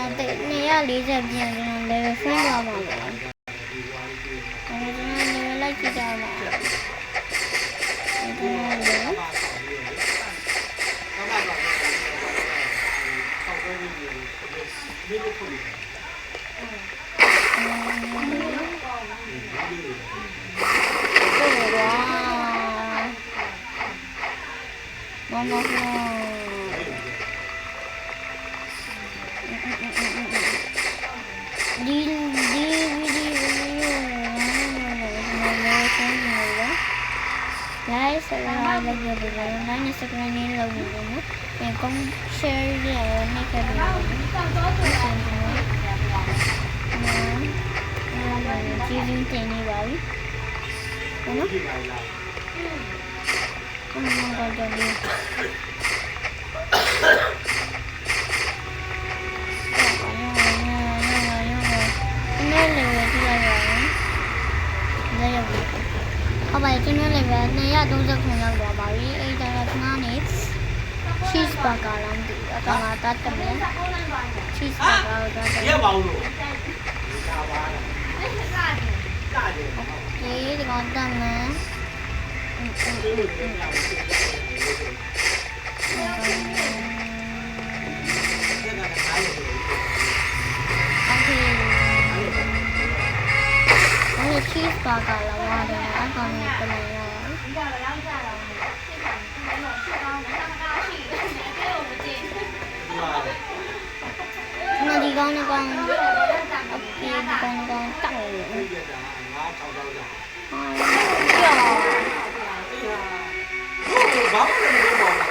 240ပြန်ကျွန်တော် level ဖွင့်သွားပါမယ်ကျွန်တော် level လိုက်ကြည့်ကြပါsubscribe လုပ်နေတယ်နော် comment share ရအောင်နှိပ်ခဲ့ပြီးတော့ကျေးဇူးတင်နေပါပြီနော်တော့တော့ဒီဟုတ်ပါကျွန်တော်လည်းပဲ239ရောက်သွားပါပြီအဲ့ဒါကခဏနေ cheese burger လားမသိဘူးအကောင်ကတတ်တယ် cheese burger ကိုတတ်တယ်ရပါဦးလို့ဒါပါလားဒီကောင်တတ်မယ်cheese burger လာပါတယ်အကောင်နဲ့ပြန်ရအောင်ဒီကောင်နဲ့ကောင်အပြေဒီကောင်တောက်တယ်ဘာမှမလုပ်ပါဘူး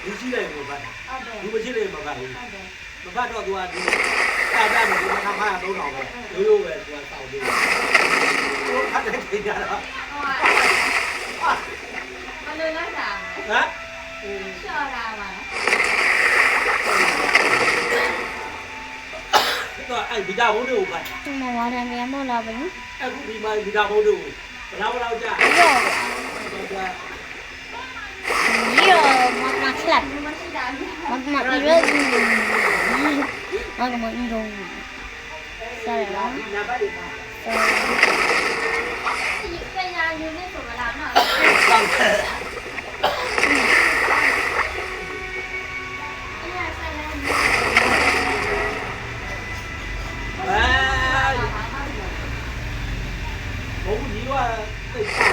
ဒီရှိလိုက်ကိုပတ်လူမရှိလိုက်မှာပတ်မပတ်တော့သူကဒီတာတာနဲ့ဒီမှာထား3000ပဲရိုးရိုးပဲသူကစောက်ပြီးသူကတ်တဲ့ချိန်ကြတော့မလို့လိုက်တာဟမ်ရှော့တာပါတော့အဲ့ဗီတာဘုံတွေကိုပတ်ဒီမှာဝါတယ်ပြန်မို့လာပြီအခုဒီမှာဗီတာဘုံတွေကိုဘယ်လောက်ကြာရောမမချက်မမအီရိုမမအီရိုဆက်ရအောင်နာပါဒီပါပညာယူနေဆိုမလားနော်ဘုံကြီးကသိချာ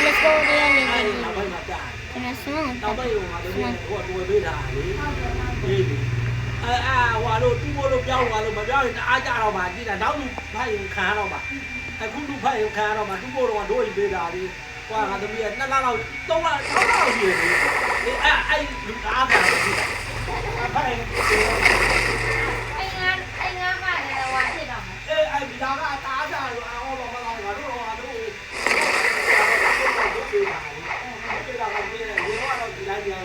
လက်ကိုရနေတယ်နောက်ပိုင်းမှာကြာတယ်ကျွန်တော်နောက်ပိုင်းဟိုမှာတို့တွေ့ပေးတာလေဒီဟိုလို့တူဖို့လို့ပြောင်းသွားလို့မပြောင်းရင်တအားကြတော့မှကြည့်တာနောက်လူဖိုက်ရင်ခံရတော့မှအခုလူဖိုက်ရင်ခံရတော့မှတူဖို့တော့တို့ရင်ပေးတာလေဟိုကငါသမီးက2လလောက်3လ6လလောက်ရှိတယ်လေအဲ့လူအားခံတယ်ကြည့်တာဖိုက်အဲ့ငါမှလည်းဟိုဖြစ်တော့မှာအဲ့ဒီဒါကတားကြလို့အော်တော့မလာငါတို့တော့ငါတို့ပေးတာလေပေးတာကပြည့်တယ်ရေကတော့ဒီတိုင်းပြန်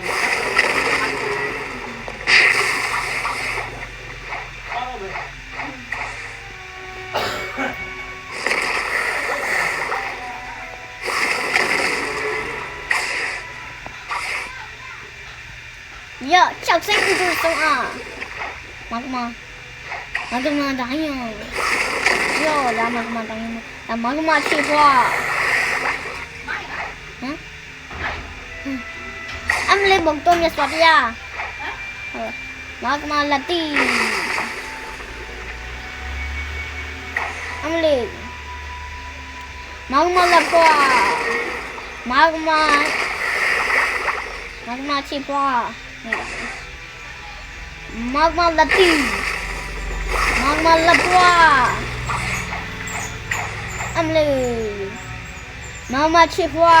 哟，小声一点说啊！妈个妈，妈个妈答应。哟，妈个妈答应吗？妈个妈去花。俺们来蒙多面说的呀。妈个妈拉蒂。俺们来。妈个妈拉花。妈个妈。妈个妈去花。Magma Lati Magma Lapua Amle Mama Chipua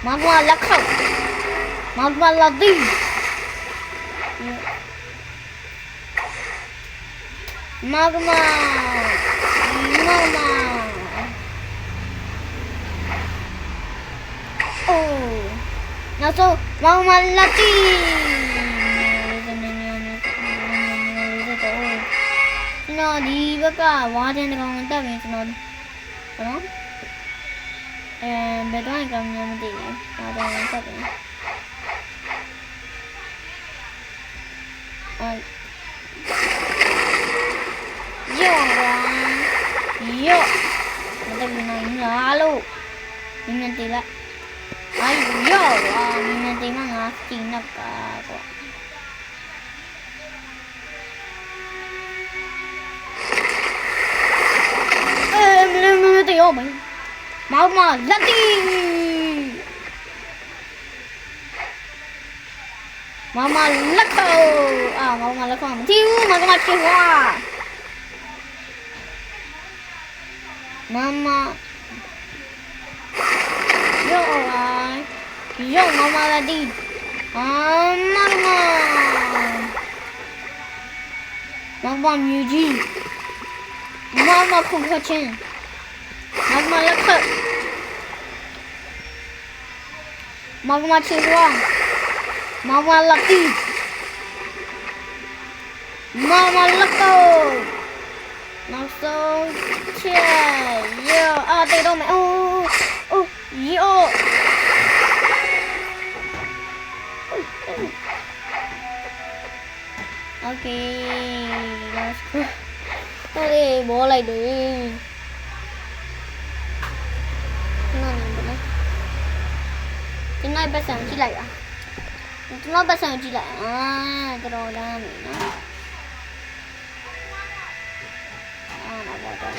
Magma Lakau Magma Lati Magma Now so Mama Lati တော်ဒီဘက်ကဝါတင်တကောင်တက်ပြီကျွန်တော်နော်ဘယ်တော့ကောင်မှမသိဘူးဝါတင်တက်ပြီယောမတက်ဘူးနိုင်လားလို့ဒီနေ့တည်းလားယောဒီနေ့တည်းမှငါတီးနောက်ကကွာမတရောမမောင်မလက်တီမမလက်ကောမမလက်ကောမတီးဘူးမကမချေဝါမမယောမမလက်တီမမြူကြီးမခုခချင်းမလက်ခမချေဝါမလက်တီမလက်ကောနောက်ဆုံးချက်ယောတေတော့မယ်ယောOkay, let's go. Thôi bố lại đi. Cái này bắt sáng chỉ lại à? Nó bắt sáng chỉ lại à? Cái đồ ra mình nó. Nó bỏ ra.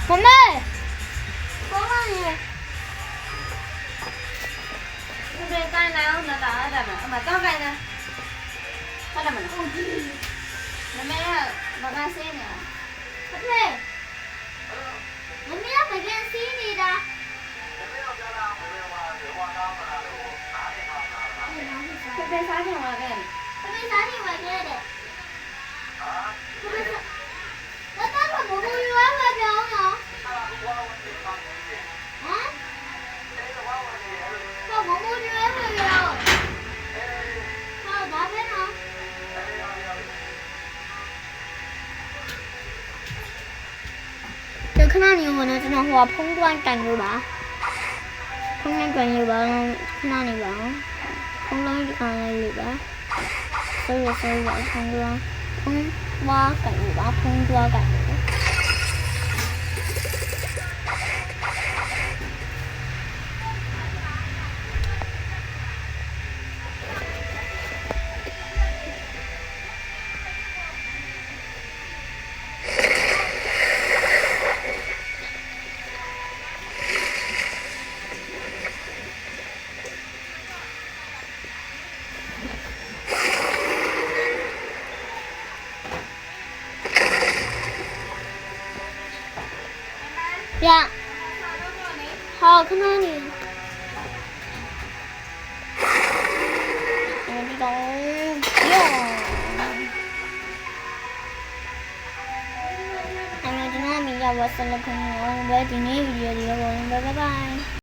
Mama! Mama nè. Cái tay nào nó đã mà cho cái nè. Có là mình. Mẹ mà ra xe nè. Mẹ. Mami đã phải ghen xí đi đã. Cái bên sáng thì mà cái. Cái bên sáng thì mà cái đấy. Nó tắt là một vui quá mà đâu hả? Hả? Sao một vui quá mà đâu? Sao đã biết hả? Từ khi nào nhiều người nó sẽ hòa phong quan cảnh rồi bà. Không nhanh cảnh rồi bà khi nào này bà không nói được này rồi bà. Tôi bà không ra không qua cảnh rồi bà không qua cảnh rồi. Dạ. Thôi cái này nè. Đi đâu? Anh ơi, chúng ta mình gặp vào sân lập hình với tí video đi đâu rồi. Bye bye.